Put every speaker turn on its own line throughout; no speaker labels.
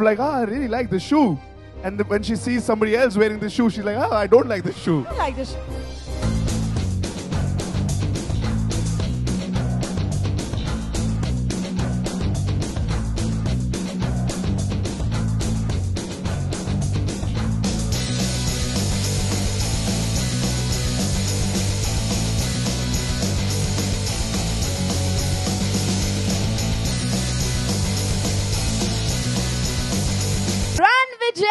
like, ah, I really like the shoe. And when she sees somebody else wearing the shoe, she's like, ah, I don't like the shoe.
I like this. Run, Vijay!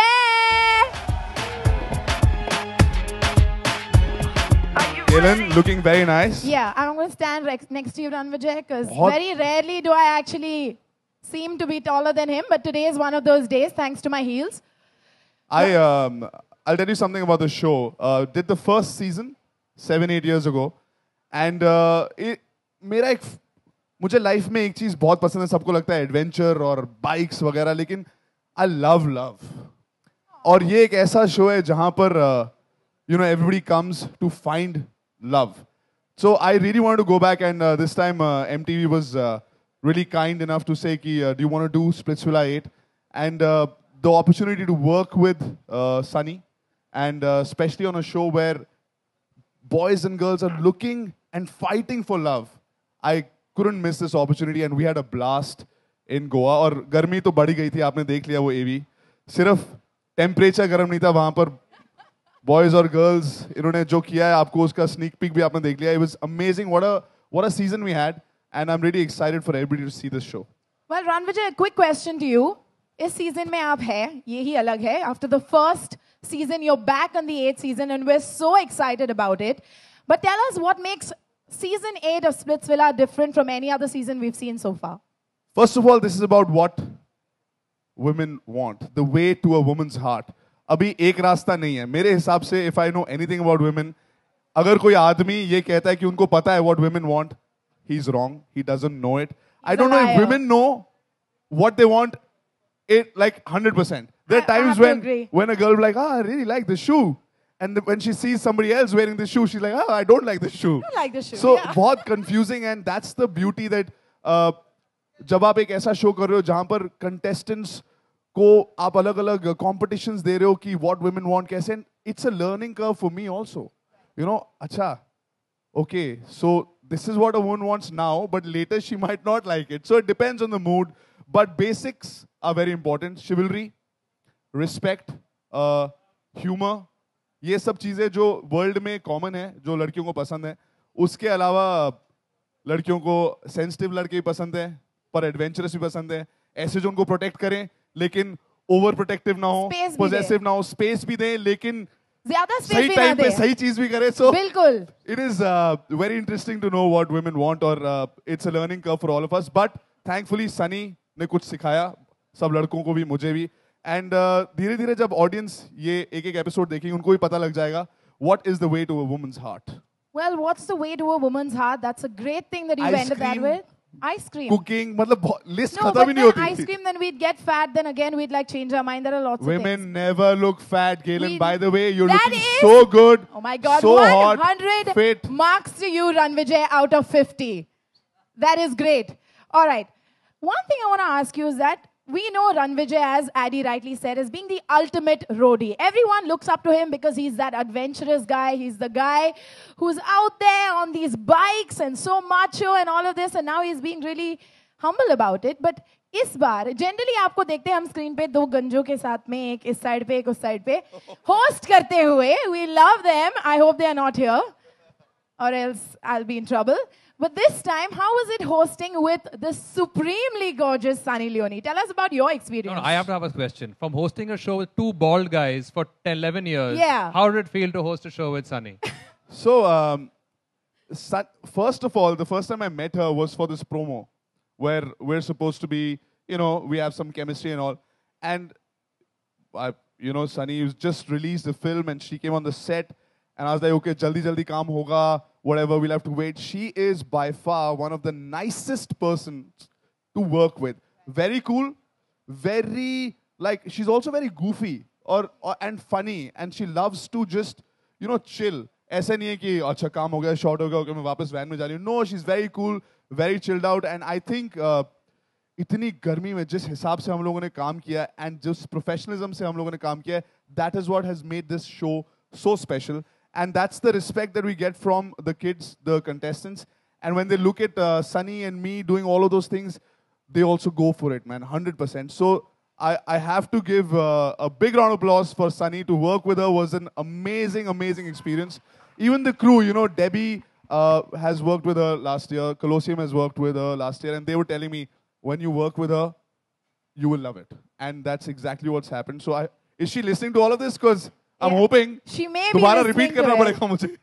Galen, looking very nice.
Yeah, I'm going to stand next to you, Run Vijay, because
Hot.
very rarely do I actually seem to be taller than him, but today is one of those days, thanks to my heels.
I'll tell you something about the show. Did the first season 7-8 years ago, and मेरा एक मुझे life में एक चीज बहुत पसंद है, सबको लगता है एडवेंचर और बाइक्स वगैरह, लेकिन आई लव लव. और ये एक ऐसा शो है जहां पर everybody comes to find love. So I really wanted to go back, and this time MTV was really kind enough to say कि do you want to do Splitsvilla 8, and the opportunity to work with Sunny, and especially on a show where boys and girls are looking and fighting for love. I couldn't miss this opportunity, and we had a blast in Goa. और गर्मी तो बढ़ी गई थी, आपने देख लिया वो AV. सिर्फ टेम्परेचर गर्म नहीं था वहां पर. बॉयज और गर्ल्स इन्होंने जो किया है, आपको उसका स्नीक पीक भी आपने देख लिया. It was amazing. What a season we had, and I'm really excited for everybody to see this show.
Well, Run Vijay, a quick question to you. इस season में आप हैं, ये ही अलग है. After the first season, you're back on the 8th season, and we're so excited about it. But tell us what makes season 8 of Splitsvilla different from any other season we've seen so far.
First of all, this is about what women want, the way to a woman's heart. अभी एक रास्ता नहीं है मेरे हिसाब से. If I know anything about women, अगर कोई आदमी ये कहता है कि उनको पता है what women want, he's wrong. He doesn't know it. I don't know if women know what they want it like 100%. There are times when a girl like, ah, I really like the shoe. And when she sees somebody else wearing the shoe, she's like, ah, I don't like the shoe.
I like the shoe.
So
yeah.
बहुत confusing, and that's the beauty that जब आप एक ऐसा show कर रहे हो जहां पर contestants को आप अलग अलग competitions दे रहे हो कि what women want कैसे, and it's a learning curve for me also. अच्छा, okay, so this is what a woman wants now, but later she might not like it. So it depends on the mood, but basics are very important. Chivalry, respect, humor, ये सब चीजें जो world में common है, जो लड़कियों को पसंद है. उसके अलावा लड़कियों को सेंसिटिव लड़के भी पसंद है, पर एडवेंचरस भी पसंद है, ऐसे जो उनको प्रोटेक्ट करें लेकिन ओवर प्रोटेक्टिव ना हो, पॉजेसिव ना हो, स्पेस भी दें लेकिन
ज्यादा स्पेस
सही
भी
टाइम
ना
पे
दें.
सही चीज भी करें. So
बिल्कुल.
it is very interesting to know what women want, और it's a learning curve for all of us. But thankfully Sunny ने कुछ सिखाया सब लड़कों को भी, मुझे भी. एंड धीरे धीरे जब ऑडियंस ये एक एक एपिसोड देखेंगे उनको भी पता लग जाएगा what is the way to a woman's heart.
Well, what's the way to a woman's heart? That's a great thing that you
Ice
ended that
cream,
with. Ice cream.
Cooking, मतलब list
No,
खत्म
but
ही नहीं
then
होती
ice
थी.
cream, then we'd get fat, then again we'd like change our mind. There are lots of
Women
things.
never look fat, Galen. By the way, you're
That
looking
is-
so good.
Oh my God,
so
100
hot, fit.
marks to you, Run Vijay, out of 50. That is great. All right. One thing I want to ask you is that we know Run Vijay, as Addy rightly said, as being the ultimate roadie. Everyone looks up to him because he's that adventurous guy. He's the guy who's out there on these bikes and so macho and all of this. And now he's being really humble about it. But इस बार generally आपको देखते हैं हम screen पे दो गंजों के साथ में, एक इस साइड पे एक उस साइड पे होस्ट करते हुए. We love them. I hope they are not here, or else I'll be in trouble. But this time, how was it hosting with the supremely gorgeous Sunny Leone? Tell us about your experience.
No, I have to have a question. From hosting a show with two bald guys for 11 years,
Yeah.
how did it feel to host a show with Sunny?
So, first of all, the first time I met her was for this promo, where we're supposed to be, we have some chemistry and all. And, Sunny just released the film, and she came on the set, and I was like, okay, jaldi kaam hoga, whatever, we'll have to wait. She is by far one of the nicest persons to work with. Very cool, very, she's also very goofy and funny, and she loves to just, chill. ऐसा नहीं है कि अच्छा काम हो गया, short हो गया, मैं वापस वैन में जा रही हूँ. No, she's very cool, very chilled out, and I think इतनी गर्मी में जिस हिसाब से हम लोगों ने काम किया एंड जिस प्रोफेशनलिज्म से हम लोगों ने काम किया है, that is what has made this show so special. And that's the respect that we get from the kids, the contestants. And when they look at Sunny and me doing all of those things, they also go for it, man, 100%. So I have to give a big round of applause for Sunny. To work with her was an amazing, amazing experience. Even the crew, you know, Debbie has worked with her last year. Colosseum has worked with her last year. And they were telling me, when you work with her, you will love it. And that's exactly what's happened. So is she listening to all of this? Because I'm hoping
She may be
दोबारा
listening
repeat
to
करना
it.
पड़ेगा मुझे.